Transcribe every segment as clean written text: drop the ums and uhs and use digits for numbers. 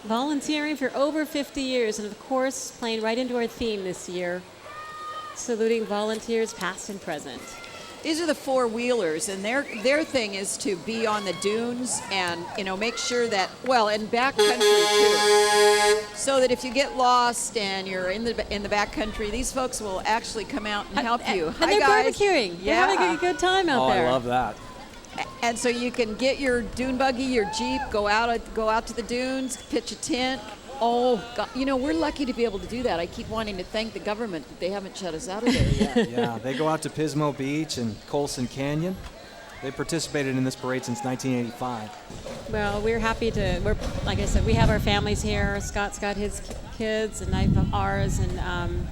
volunteering for over 50 years, and of course, playing right into our theme this year, saluting volunteers past and present. These are the four-wheelers, and their thing is to be on the dunes and, make sure that, and backcountry too, so that if you get lost and you're in the backcountry, these folks will actually come out and help you. And Hi, they're guys. barbecuing. Yeah. They're having a good time out there. I love that. And so you can get your dune buggy, your Jeep, go out to the dunes, pitch a tent. Oh, God. We're lucky to be able to do that. I keep wanting to thank the government that they haven't shut us out of there yet. Yeah, they go out to Pismo Beach and Colson Canyon. They participated in this parade since 1985. Well, we're happy to, like I said, we have our families here. Scott's got his kids, and I have ours, and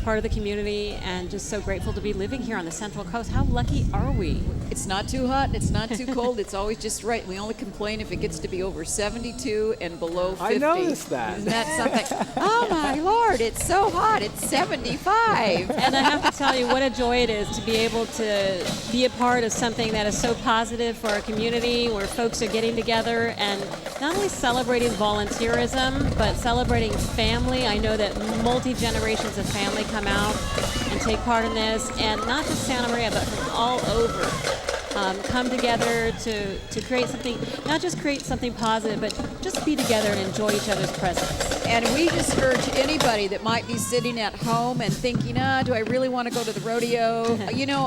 part of the community, and just so grateful to be living here on the Central Coast. How lucky are we? It's not too hot, it's not too cold, it's always just right. We only complain if it gets to be over 72 and below 50. I noticed that. Isn't that something? Oh my Lord, it's so hot, it's 75. And I have to tell you what a joy it is to be able to be a part of something that is so positive for our community, where folks are getting together and not only celebrating volunteerism, but celebrating family. I know that multi-generations of family come out and take part in this, and not just Santa Maria, but from all over. Come together to create something, not just create something positive, but just be together and enjoy each other's presence. And we just urge anybody that might be sitting at home and thinking, do I really want to go to the rodeo?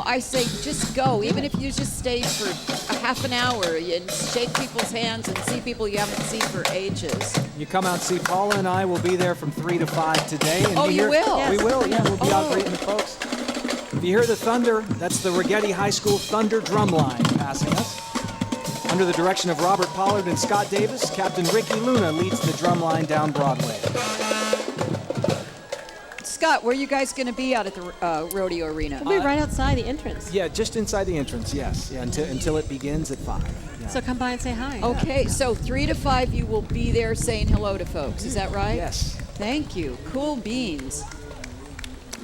I say just go, even if you just stay for a half an hour and shake people's hands and see people you haven't seen for ages. You come out and see Paula and I. Will be there from 3 to 5 today. And you will? We will, yeah. We'll be out greeting the folks. If you hear the thunder, that's the Rigetti High School Thunder Drum Line passing us. Under the direction of Robert Pollard and Scott Davis, Captain Ricky Luna leads the drum line down Broadway. Scott, where are you guys going to be out at the rodeo arena? We'll be right outside the entrance. Yeah, just inside the entrance, yes. Yeah, until it begins at 5. Yeah. So come by and say hi. Okay, so 3 to 5 you will be there saying hello to folks. Is that right? Yes. Thank you. Cool beans.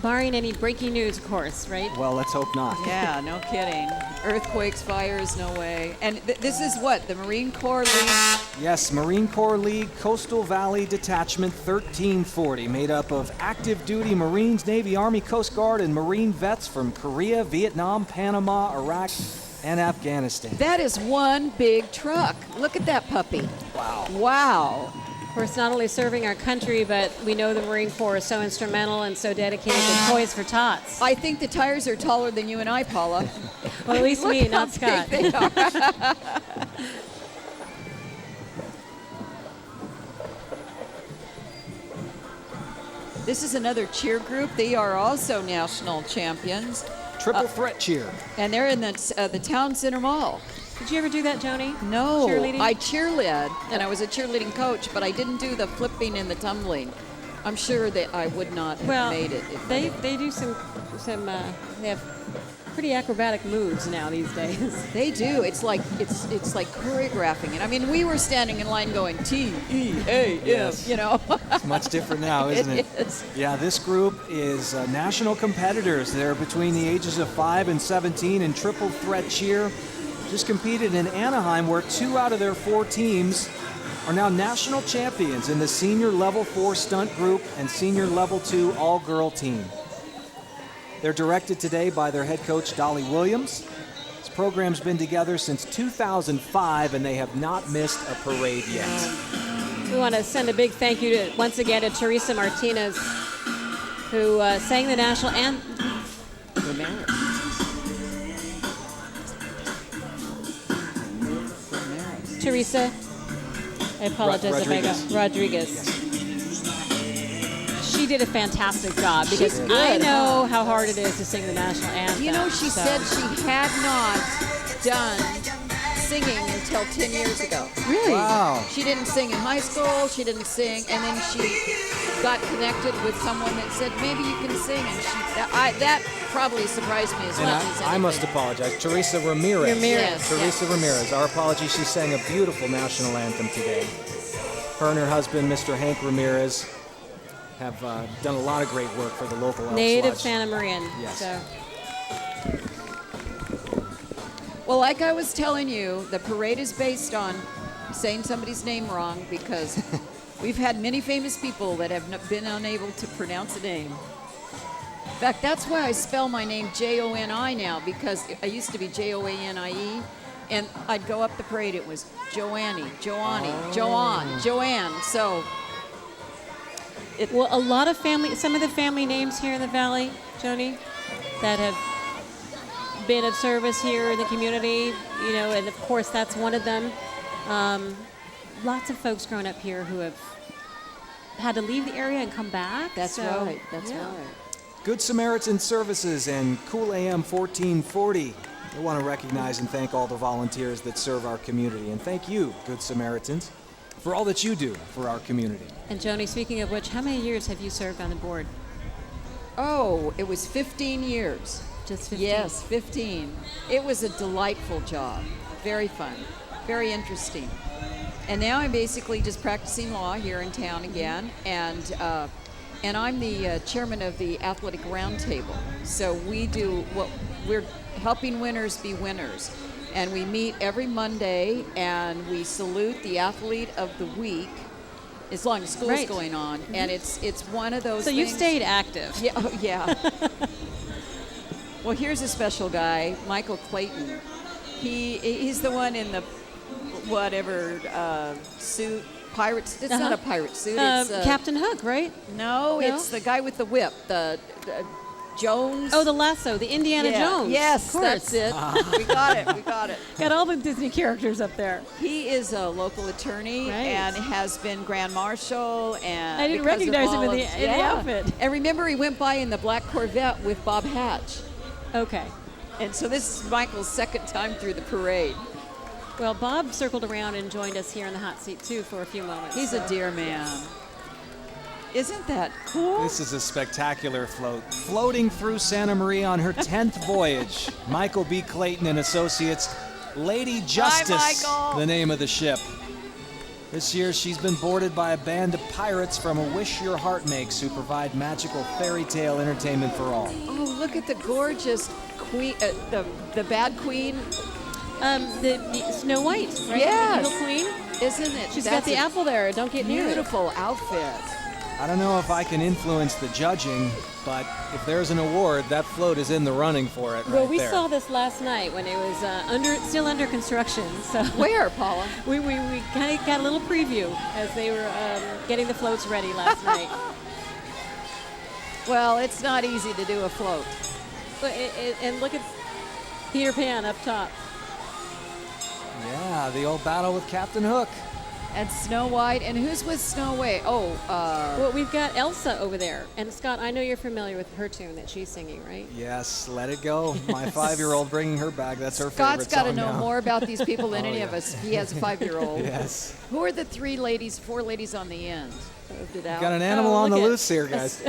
Barring any breaking news, of course, right? Well, let's hope not. Yeah, no kidding. Earthquakes, fires, no way. And this is what? The Marine Corps League? Yes, Marine Corps League Coastal Valley Detachment 1340, made up of active duty Marines, Navy, Army, Coast Guard, and Marine vets from Korea, Vietnam, Panama, Iraq, and Afghanistan. That is one big truck. Look at that puppy. Wow. Wow. Of course, not only serving our country, but we know the Marine Corps is so instrumental and so dedicated to Toys for Tots. I think the tires are taller than you and I, Paula. Well, at least Look me, how not Scott. big they are. This is another cheer group. They are also national champions. Triple threat cheer. And they're in the Town Center Mall. Did you ever do that, Joni? No, Cheerleading? I cheerled, and I was a cheerleading coach, but I didn't do the flipping and the tumbling. I'm sure that I would not have made it. They do some they have pretty acrobatic moves now these days. They do. It's like choreographing it. I mean, we were standing in line going T-E-A-M, Yes. It's much different now, isn't it? It is. Yeah, this group is national competitors. They're between the ages of 5 and 17 in triple threat cheer. Just competed in Anaheim, where 2 out of their 4 teams are now national champions in the senior level 4 stunt group and senior level 2 all-girl team. They're directed today by their head coach, Dolly Williams. This program's been together since 2005, and they have not missed a parade yet. We want to send a big thank you once again to Teresa Martinez, who sang the national anthem. Teresa, I apologize if I got Rodriguez. Yes. She did a fantastic job, because I know how hard it is to sing the national anthem. She said she had not done singing until 10 years ago. Really? Wow. She didn't sing in high school, she didn't sing, and then she got connected with someone that said, maybe you can sing, and that probably surprised me as much as anything. I must apologize. Teresa Ramirez. Yes, Teresa Ramirez. Our apologies. She sang a beautiful national anthem today. Her and her husband, Mr. Hank Ramirez, have done a lot of great work for the local Elks Native Lodge. Santa Marian. Yes. So. Well, like I was telling you, the parade is based on saying somebody's name wrong because we've had many famous people that have been unable to pronounce a name. In fact, that's why I spell my name Joni now, because I used to be Joanie, and I'd go up the parade. It was Joannie, Joanne. So, Well, a lot of some of the family names here in the Valley, Joni, that have been of service here in the community, and of course that's one of them. Lots of folks growing up here who have had to leave the area and come back. That's right. That's yeah. right. Good Samaritan Services and Cool AM 1440. I want to recognize and thank all the volunteers that serve our community. And thank you, Good Samaritans, for all that you do for our community. And Joni, speaking of which, how many years have you served on the board? Oh, it was 15 years. Just 15? Yes, 15. It was a delightful job. Very fun. Very interesting. And now I'm basically just practicing law here in town again. And I'm the chairman of the Athletic Roundtable. So we're helping winners be winners. And we meet every Monday and we salute the athlete of the week as long as school's Right. going on. And it's one of those So things. you've stayed active. Yeah, oh, yeah. Well, here's a special guy, Michael Clayton. He's the one in the whatever suit. Pirates. It's not a pirate suit. It's Captain Hook, right? No, it's the guy with the whip. The Jones. Oh, the lasso, the Indiana Jones. Yes, of course. that's it. We got it. Got all the Disney characters up there. He is a local attorney Right. and has been grand marshal. And I didn't because of recognize him all in of- the outfit. And remember, he went by in the black Corvette with Bob Hatch. Okay. And so this is Michael's second time through the parade. Well, Bob circled around and joined us here in the hot seat, too, for a few moments. He's a dear man. Isn't that cool? This is a spectacular float. Floating through Santa Maria on her 10th voyage, Michael B. Clayton and Associates, Lady Justice, Michael. the name of the ship. This year, she's been boarded by a band of pirates from A Wish Your Heart Makes, who provide magical fairy tale entertainment for all. Oh, look at the gorgeous queen, the bad queen. The Snow White, right? Yes. The Evil Queen. Isn't it? She's That's got the a apple there. Don't get near it. beautiful outfit. I don't know if I can influence the judging, but if there's an award, that float is in the running for it Well, right we there. saw this last night when it was still under construction. So Where, Paula? we kind of got a little preview as they were getting the floats ready last night. Well, it's not easy to do a float. But and look at Peter Pan up top. Yeah, the old battle with Captain Hook. And Snow White. And who's with Snow White? Oh, Well, we've got Elsa over there. And Scott, I know you're familiar with her tune that she's singing, right? Yes, Let It Go. My 5-year-old bringing her back. That's her Scott's favorite got to song know now. more about these people than Oh, any of yeah. us. He has a 5-year-old. Yes. Who are the 4 ladies on the end? Moved it out. Got an animal on the look at- loose here, guys.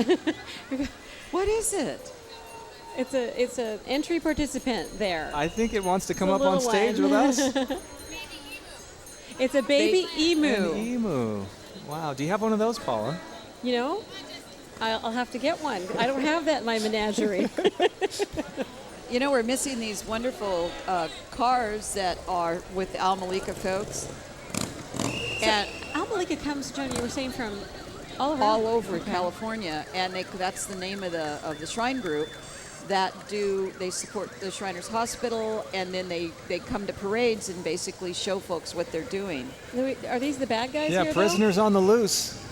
What is it? It's a entry participant there. I think it wants to come The up on little stage one. with us. It's a baby An emu. emu. Wow. Do you have one of those, Paula? You know, I'll have to get one. I don't have that in my menagerie. You know, we're missing these wonderful cars that are with the Al Malika folks. And Al Malika comes, Joan, you were saying from all around? all over Okay. California, and that's the name of the Shrine Group that they support the Shriners Hospital, and then they come to parades and basically show folks what they're doing. Are these the bad guys Yeah, here, prisoners on the loose.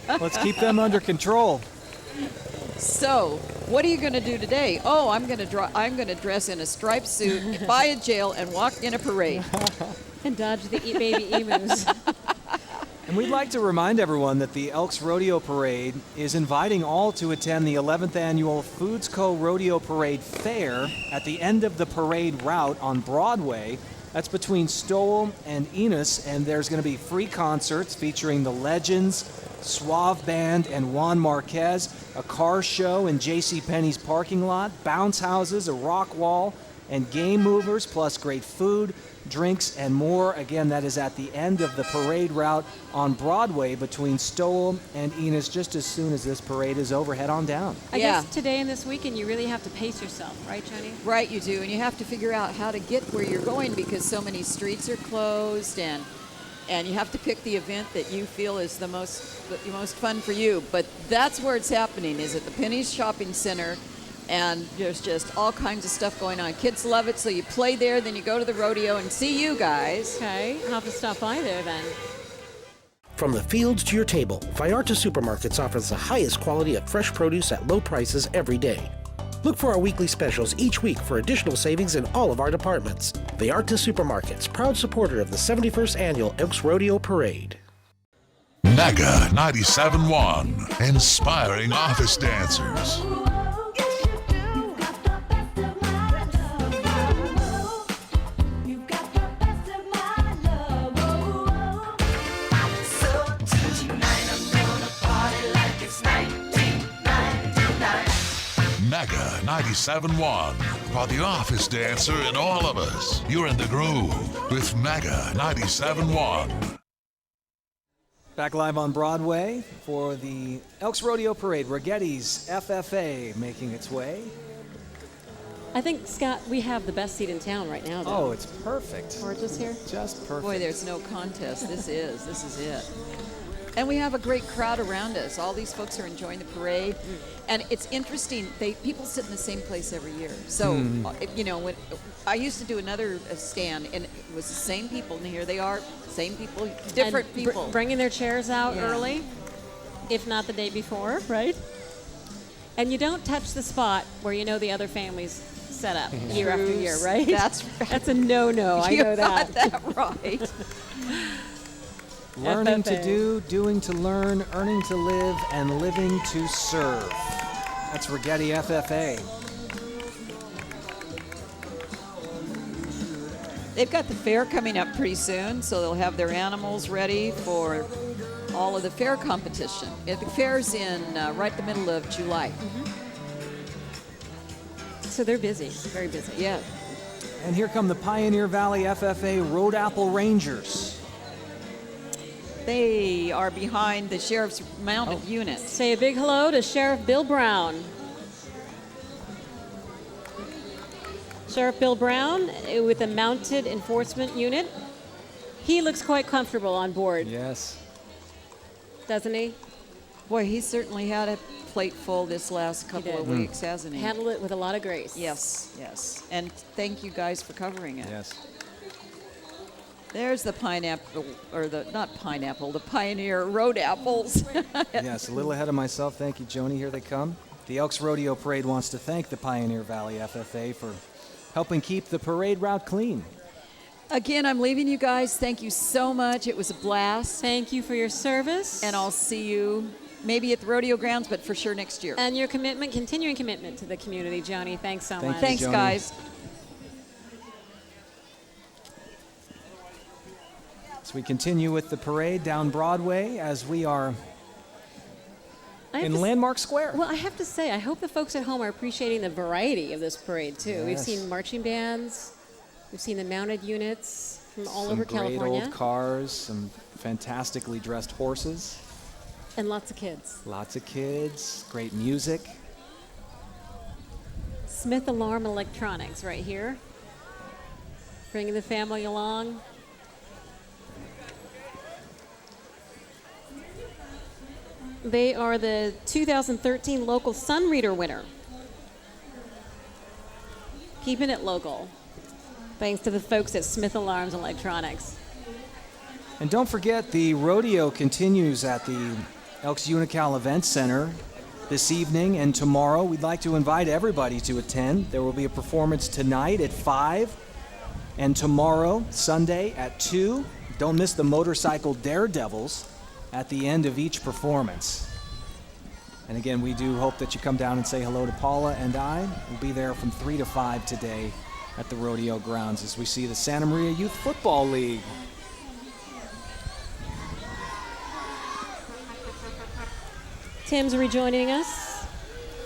Let's keep them under control. So, what are you going to do today? Oh, I'm going to dress in a striped suit, buy a jail, and walk in a parade. though? And dodge the baby emus. And we'd like to remind everyone that the Elks Rodeo Parade is inviting all to attend the 11th annual Foods Co. Rodeo Parade Fair at the end of the parade route on Broadway. That's between Stowell and Enos, and there's going to be free concerts featuring the Legends, Suave Band, and Juan Marquez, a car show in JCPenney's parking lot, bounce houses, a rock wall, and game movers, plus great food, drinks, and more. Again, that is at the end of the parade route on Broadway between Stowell and Enos. Just as soon as this parade is over, head on down. I Yeah. guess today and this weekend you really have to pace yourself, right, Johnny? Right, you do, and you have to figure out how to get where you're going because so many streets are closed, and and you have to pick the event that you feel is the most fun for you. But that's where it's happening, is at the Penny's Shopping Center, and there's just all kinds of stuff going on. Kids love it, so you play there, then you go to the rodeo and see you guys. Okay, I'll have to stop by there then. From the fields to your table, Vallarta Supermarkets offers the highest quality of fresh produce at low prices every day. Look for our weekly specials each week for additional savings in all of our departments. Vallarta Supermarkets, proud supporter of the 71st Annual Elks Rodeo Parade. Mega 97.1, inspiring office dancers. Mega 97.1, for the office dancer in all of us. You're in the groove with Mega 97.1. Back live on Broadway for the Elks Rodeo Parade. Rigetti's FFA making its way. I think, Scott, we have the best seat in town right now, though. Oh, it's perfect. Gorgeous here. Just perfect. Boy, there's no contest. This is it. And we have a great crowd around us. All these folks are enjoying the parade. And it's interesting, people sit in the same place every year. So, when I used to do another stand, and it was the same people, and here they are, same people, different And people. Bringing their chairs out Yeah. early, if not the day before, right? And you don't touch the spot where you know the other families set up year after year, right? That's right. That's a no-no. I know that. You got that right. Learning to FFA. do, doing to learn, earning to live, and living to serve. That's Rigetti FFA. They've got the fair coming up pretty soon, so they'll have their animals ready for all of the fair competition. The fair's in right the middle of July. So they're busy, very busy. Yeah. And here come the Pioneer Valley FFA Road Apple Rangers. They are behind the sheriff's mounted units. Say a big hello to Sheriff Bill Brown. Sheriff Bill Brown with a mounted enforcement unit. He looks quite comfortable on board, Yes. doesn't he? Boy, he certainly had a plate full this last couple did. of weeks, hasn't he? Handled it with a lot of grace. Yes, yes. And thank you guys for covering it. Yes. There's the pineapple, or not pineapple, the Pioneer Road Apples. Yes, a little ahead of myself. Thank you, Joni. Here they come. The Elks Rodeo Parade wants to thank the Pioneer Valley FFA for helping keep the parade route clean. Again, I'm leaving you guys. Thank you so much. It was a blast. Thank you for your service. And I'll see you maybe at the rodeo grounds, but for sure next year. And your commitment, continuing commitment to the community, Joni. Thanks so much. Thanks, Joni. guys. So we continue with the parade down Broadway as we are I have in to s- Landmark Square. Well, I have to say, I hope the folks at home are appreciating the variety of this parade, too. We've Yes. seen marching bands. We've seen the mounted units from all Some over great California. old cars, some fantastically dressed horses, And lots of kids. lots of kids, great music. Smith Alarm Electronics right here. Bringing the family along. They are the 2013 Local Sun Reader winner. Keeping it local. Thanks to the folks at Smith Alarms Electronics. And don't forget, the rodeo continues at the Elks Unical Event Center this evening and tomorrow. We'd like to invite everybody to attend. There will be a performance tonight at 5 and tomorrow, Sunday, at 2. Don't miss the Motorcycle Daredevils at the end of each performance. And again, we do hope that you come down and say hello to Paula and I. We'll be there from 3 to 5 today at the rodeo grounds as we see the Santa Maria Youth Football League. Tim's rejoining us.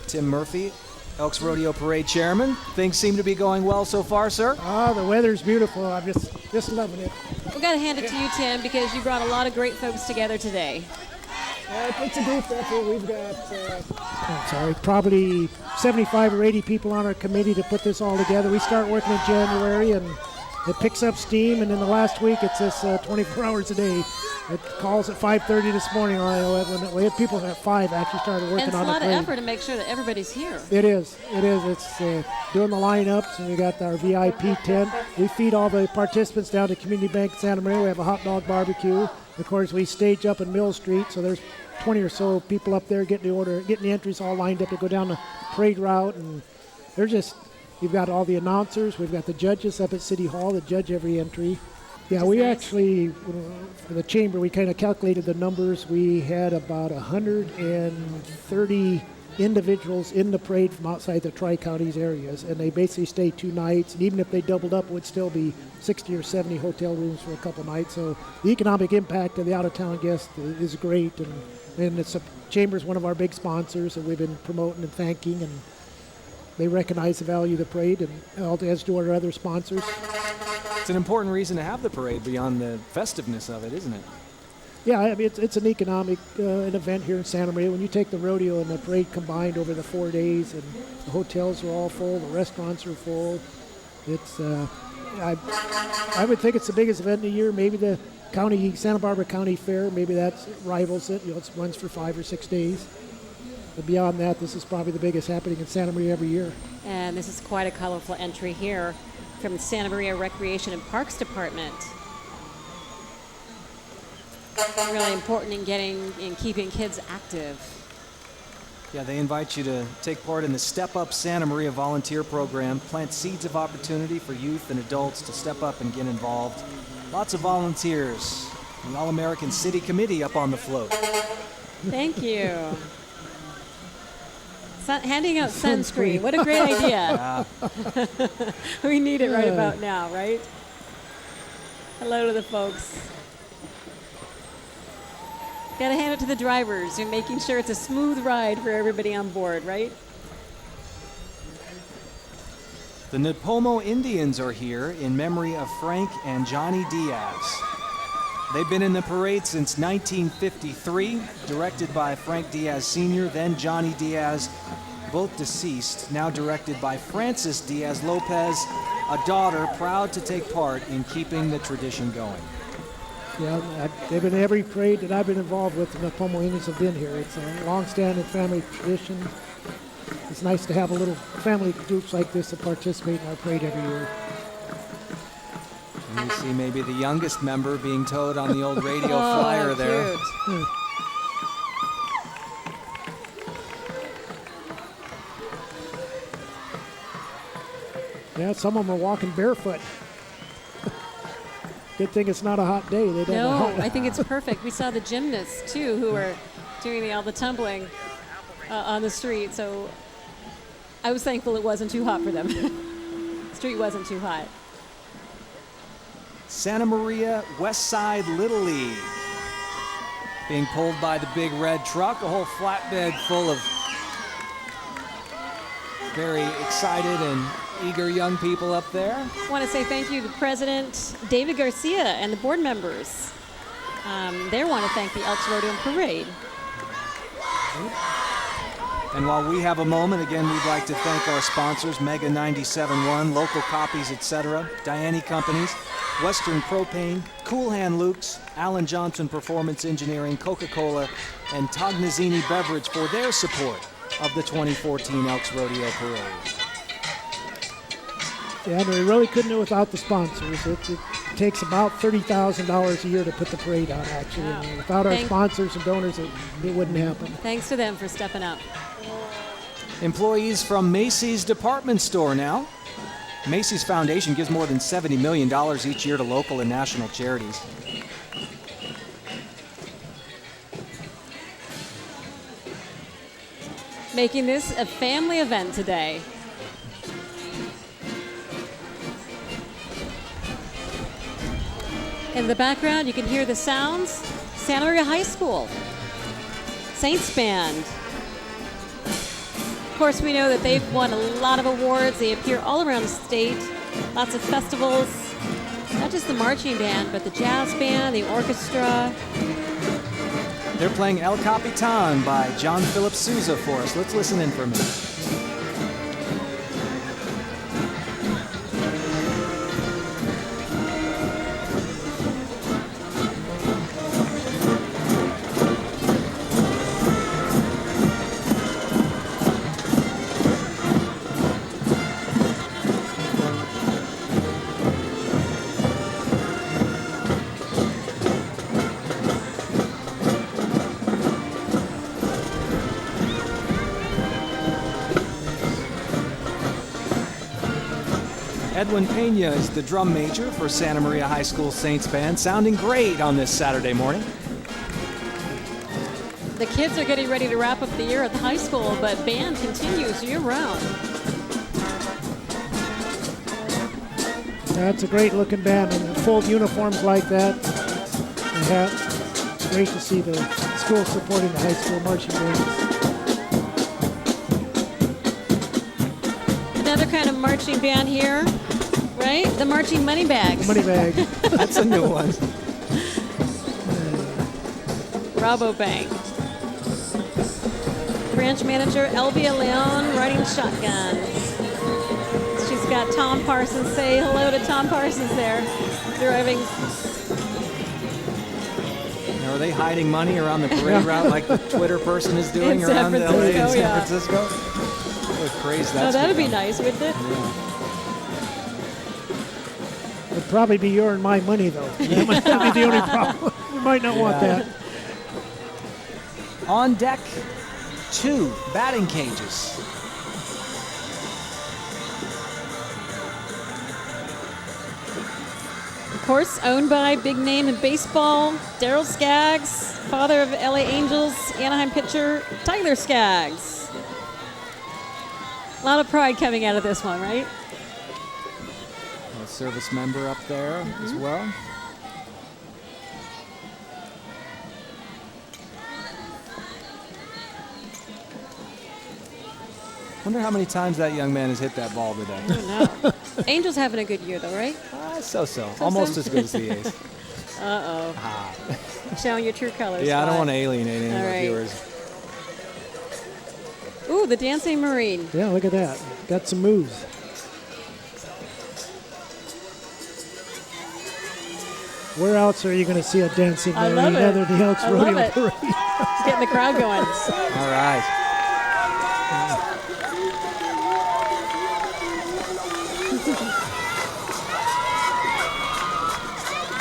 Tim Murphy, Elks Rodeo Parade Chairman. Things seem to be going well so far, sir. Ah, the weather's beautiful. I'm just loving it. We've got to hand it to you, Tim, because you brought a lot of great folks together today. It's a group effort. We've got, probably 75 or 80 people on our committee to put this all together. We start working in January, and It picks up steam, and in the last week, it's this 24 hours a day. It calls at 5:30 this morning. We had people at 5 actually started working And it's on a the lot of parade. effort to make sure that everybody's here. It is. It's doing the lineups, and we got our VIP tent. We feed all the participants down to Community Bank Santa Maria. We have a hot dog barbecue. Of course, we stage up in Mill Street, so there's 20 or so people up there getting the entries all lined up to go down the parade route, and we've got all the announcers. We've got the judges up at City Hall that judge every entry. Yeah, we nice. actually, for the chamber, we kind of calculated the numbers. We had about 130 individuals in the parade from outside the Tri-Counties areas, and they basically stay 2 nights. And even if they doubled up, it would still be 60 or 70 hotel rooms for a couple nights. So the economic impact of the out-of-town guest is great, and it's chamber's one of our big sponsors that we've been promoting and thanking, and they recognize the value of the parade, and as do our other sponsors. It's an important reason to have the parade beyond the festiveness of it, isn't it? Yeah, I mean, it's an economic an event here in Santa Maria. When you take the rodeo and the parade combined over the 4 days, and the hotels are all full, the restaurants are full. It's I would think it's the biggest event in the year. Maybe the Santa Barbara County Fair, maybe that rivals it. It runs for 5 or 6 days. But beyond that, this is probably the biggest happening in Santa Maria every year. And this is quite a colorful entry here from the Santa Maria Recreation and Parks Department. Really important in keeping kids active. Yeah, they invite you to take part in the Step Up Santa Maria volunteer program, plant seeds of opportunity for youth and adults to step up and get involved. Lots of volunteers. The All-American City Committee up on the float. Thank you. Handing out sunscreen. What a great idea. We need it right about now, right? Hello to the folks. Got to hand it to the drivers. You're making sure it's a smooth ride for everybody on board, right? The Napomo Indians are here in memory of Frank and Johnny Diaz. They've been in the parade since 1953, directed by Frank Diaz Sr., then Johnny Diaz, both deceased, now directed by Frances Diaz Lopez, a daughter proud to take part in keeping the tradition going. Yeah, they've been in every parade that I've been involved with. The Napomo Indians have been here. It's a long-standing family tradition. It's nice to have a little family groups like this to participate in our parade every year. And you see maybe the youngest member being towed on the old radio flyer there. Cute. Yeah, some of them are walking barefoot. Good thing it's not a hot day. They don't No, have I think it's perfect. We saw the gymnasts, too, who were doing all the tumbling on the street. So I was thankful it wasn't too hot for them. The street wasn't too hot. Santa Maria West Side Little League. Being pulled by the big red truck, a whole flatbed full of very excited and eager young people up there. I want to say thank you to President David Garcia and the board members. They want to thank the Elks Rodeo and Parade. And while we have a moment, again, we'd like to thank our sponsors, Mega 97.1, Local Copies, etc., Diane Companies, Western Propane, Cool Hand Luke's, Alan Johnson Performance Engineering, Coca-Cola, and Tognazzini Beverage for their support of the 2014 Elks Rodeo Parade. Yeah, and we really couldn't do it without the sponsors. It takes about $30,000 a year to put the parade on, actually. Wow. And without our sponsors and donors, it wouldn't happen. Thanks to them for stepping up. Employees from Macy's department store now. Macy's Foundation gives more than $70 million each year to local and national charities. Making this a family event today. In the background, you can hear the sounds. Santa Maria High School. Saints Band. Of course, we know that they've won a lot of awards. They appear all around the state. Lots of festivals. Not just the marching band, but the jazz band, the orchestra. They're playing El Capitan by John Philip Sousa for us. Let's listen in for a minute. Edwin Pena is the drum major for Santa Maria High School Saints Band, sounding great on this Saturday morning. The kids are getting ready to wrap up the year at the high school, but band continues year-round. That's a great looking band, and full uniforms like that. It's great to see the school supporting the high school marching bands. Another kind of marching band here, right? The marching money bags. Money bag. That's a new one. Rabobank. Branch manager Elvia Leon riding shotgun. She's got Tom Parsons. Say hello to Tom Parsons there, driving. Now, are they hiding money around the parade route like the Twitter person is doing In San around LA and Francisco, San yeah. Francisco? What a craze Oh, that's that'd be become. nice, wouldn't it? Would probably be your and my money, though. That might be the only problem. We might not want that. On deck, 2 batting cages. Of course, owned by big name in baseball, Darryl Skaggs, father of LA Angels, Anaheim pitcher Tyler Skaggs. A lot of pride coming out of this one, right? A service member up there as well. Wonder how many times that young man has hit that ball today. No. Angels having a good year, though, right? So-so. Almost as good as the A's. Showing your true colors. Yeah, I don't Scott. want to alienate any of All our right. viewers. Ooh, the Dancing Marine. Yeah, look at that. Got some moves. Where else are you going to see a dancing I marine love it. other than the Elks I love Rodeo it. Parade? It's getting the crowd going. All right.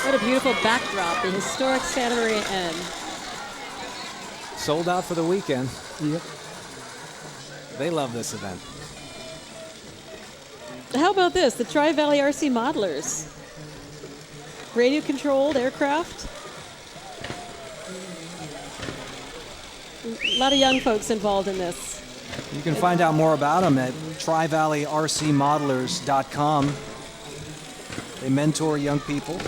What a beautiful backdrop, the historic Santa Maria Inn. Sold out for the weekend. Yep. They love this event. How about this? The Tri-Valley RC Modelers. Radio-controlled aircraft. A lot of young folks involved in this. You can find out more about them at trivalley.rcmodelers.com. They mentor young people,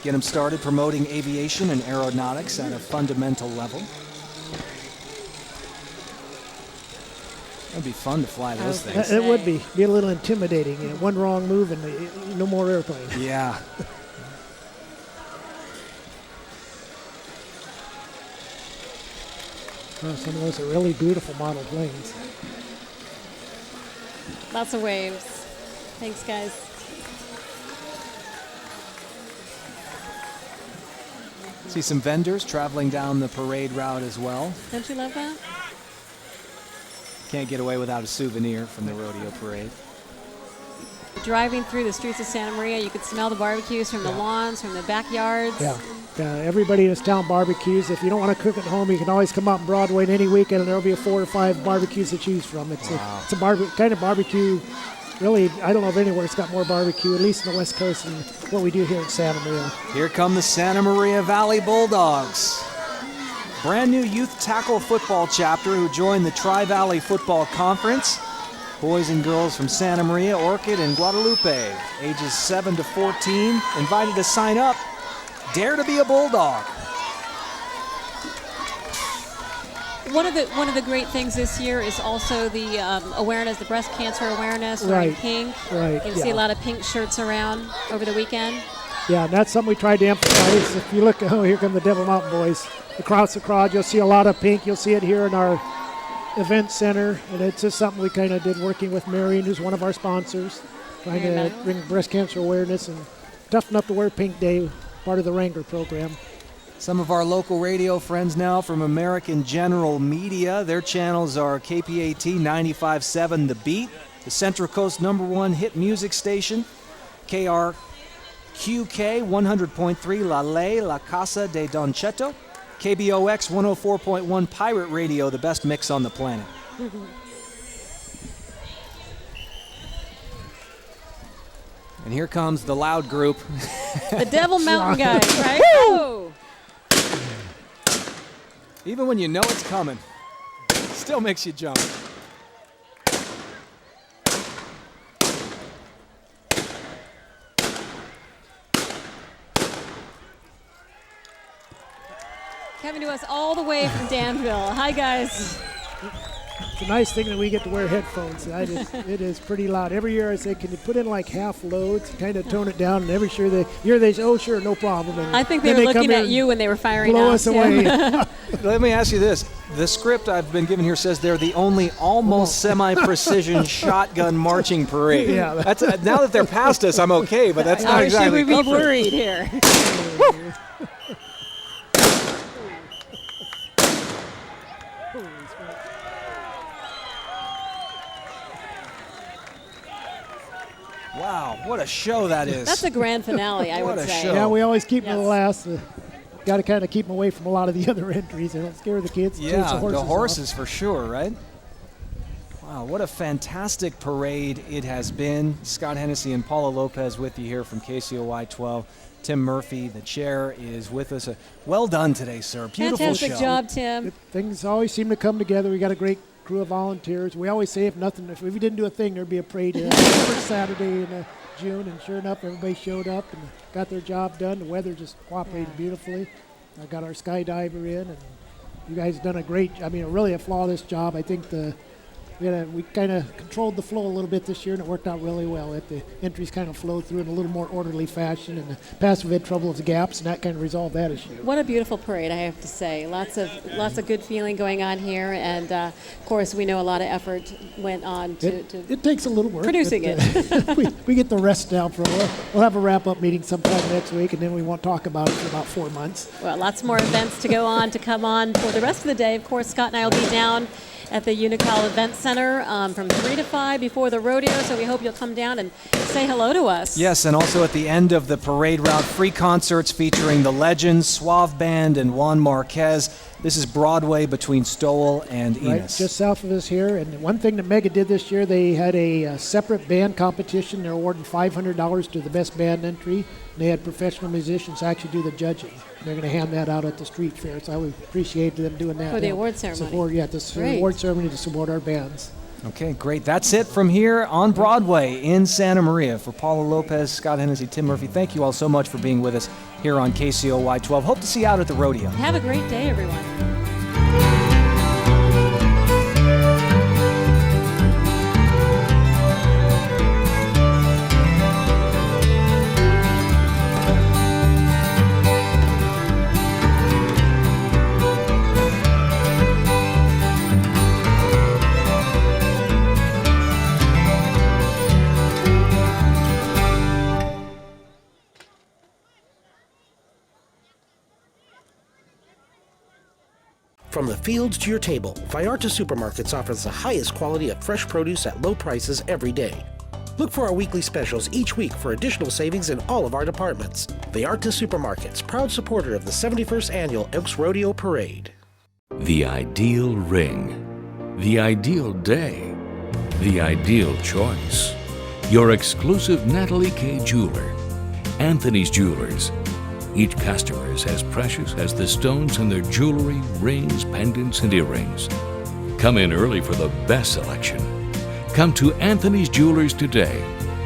get them started promoting aviation and aeronautics at a fundamental level. It'd be fun to fly those things. It would be a little intimidating. You know, one wrong move and no more airplane. Yeah. Oh, some of those are really beautiful model planes. Lots of waves. Thanks, guys. See some vendors traveling down the parade route as well. Don't you love that? Can't get away without a souvenir from the rodeo parade. Driving through the streets of Santa Maria, you could smell the barbecues from the lawns, from the backyards. Yeah. Everybody in this town barbecues. If you don't want to cook at home, you can always come out on Broadway and any weekend, and there'll be 4 or 5 barbecues to choose from. It's a kind of barbecue. Really, I don't know of anywhere it's got more barbecue, at least in the West Coast, than what we do here in Santa Maria. Here come the Santa Maria Valley Bulldogs. Brand new youth tackle football chapter who joined the Tri-Valley Football Conference. Boys and girls from Santa Maria, Orchid, and Guadalupe, ages 7 to 14, invited to sign up. Dare to be a Bulldog. One of the great things this year is also the awareness, the breast cancer awareness, wearing Right. pink. Right, You can see yeah. a lot of pink shirts around over the weekend. Yeah, and that's something we tried to emphasize. If you look, oh, here come the Devil Mountain Boys. Across the crowd, you'll see a lot of pink. You'll see it here in our event center, and it's just something we kind of did working with Marion, who's one of our sponsors, trying Very to medical. bring breast cancer awareness and toughen up to wear Pink Day, part of the Wrangler program. Some of our local radio friends now from American General Media. Their channels are KPAT 95.7 The Beat, the Central Coast #1 hit music station, KRQK 100.3 La Ley, La Casa de Don Cheto, KBOX 104.1 Pirate Radio, the best mix on the planet. And here comes the loud group. The Devil Mountain guys, right? Oh. Even when you know it's coming, still makes you jump. Coming to us all the way from Danville. Hi, guys. It's a nice thing that we get to wear headphones. It is pretty loud. Every year I say, can you put in like half loads, kind of tone it down, and every year they say, oh, sure, no problem. And I think they were looking at you when they were firing blow us. us away. Let me ask you this. The script I've been given here says they're the only almost semi-precision shotgun marching parade. Yeah. That's now that they're past us, I'm okay, but that's not Or exactly should we be comfort. worried here? Wow, what a show that is. That's a grand finale, I What would a say. show. Yeah, we always keep them Yes. the last. Got to kind of keep them away from a lot of the other entries. They don't scare the kids. chase Yeah, the horses for sure, right? Wow, what a fantastic parade it has been. Scott Hennessy and Paula Lopez with you here from KCOY 12. Tim Murphy, the chair, is with us. Well done today, sir. Beautiful Fantastic show. job, Tim. Things always seem to come together. We got a great crew of volunteers. We always say if we didn't do a thing, there'd be a parade first Saturday in June, and sure enough, everybody showed up and got their job done. The weather just cooperated beautifully. I got our skydiver in, and you guys have done really a flawless job. I think we kind of controlled the flow a little bit this year, and it worked out really well. The entries kind of flowed through in a little more orderly fashion, and the passive had trouble with the gaps, and that kind of resolved that issue. What a beautiful parade, I have to say. Lots of good feeling going on here, and of course, we know a lot of effort went on to It takes a little work. producing but, we get the rest down for a while. We'll have a wrap-up meeting sometime next week, and then we won't talk about it for about 4 months. Well, lots more events to go on, to come on for the rest of the day. Of course, Scott and I will be down at the Unicall Event Center from 3 to 5 before the rodeo, so we hope you'll come down and say hello to us. Yes, and also at the end of the parade route, free concerts featuring the Legends, Suave Band, and Juan Marquez. This is Broadway between Stowell and Right, Enos. just south of us here. And one thing that Mega did this year, they had a separate band competition. They're awarding $500 to the best band entry. And they had professional musicians actually do the judging. They're going to hand that out at the street fair, so I would appreciate them doing that. For the award ceremony. The award ceremony to support our bands. Okay, great. That's it from here on Broadway in Santa Maria. For Paula Lopez, Scott Hennessy, Tim Murphy, thank you all so much for being with us here on KCOY 12. Hope to see you out at the rodeo. Have a great day, everyone. From the fields to your table, Vallarta Supermarkets offers the highest quality of fresh produce at low prices every day. Look for our weekly specials each week for additional savings in all of our departments. Vallarta Supermarkets, proud supporter of the 71st Annual Elks Rodeo Parade. The ideal ring, the ideal day, the ideal choice. Your exclusive Natalie K. jeweler, Anthony's Jewelers. Each customer is as precious as the stones in their jewelry, rings, pendants, and earrings. Come in early for the best selection. Come to Anthony's Jewelers today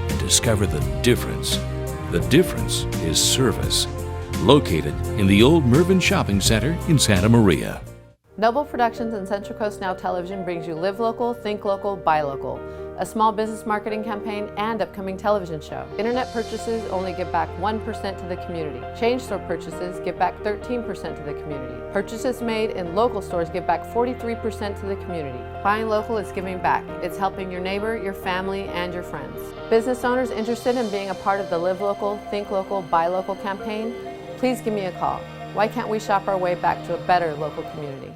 and discover the difference. The difference is service. Located in the Old Mervyn Shopping Center in Santa Maria. Noble Productions and Central Coast Now Television brings you Live Local, Think Local, Buy Local, a small business marketing campaign and upcoming television show. Internet purchases only give back 1% to the community. Chain store purchases give back 13% to the community. Purchases made in local stores give back 43% to the community. Buying local is giving back. It's helping your neighbor, your family, and your friends. Business owners interested in being a part of the Live Local, Think Local, Buy Local campaign, please give me a call. Why can't we shop our way back to a better local community?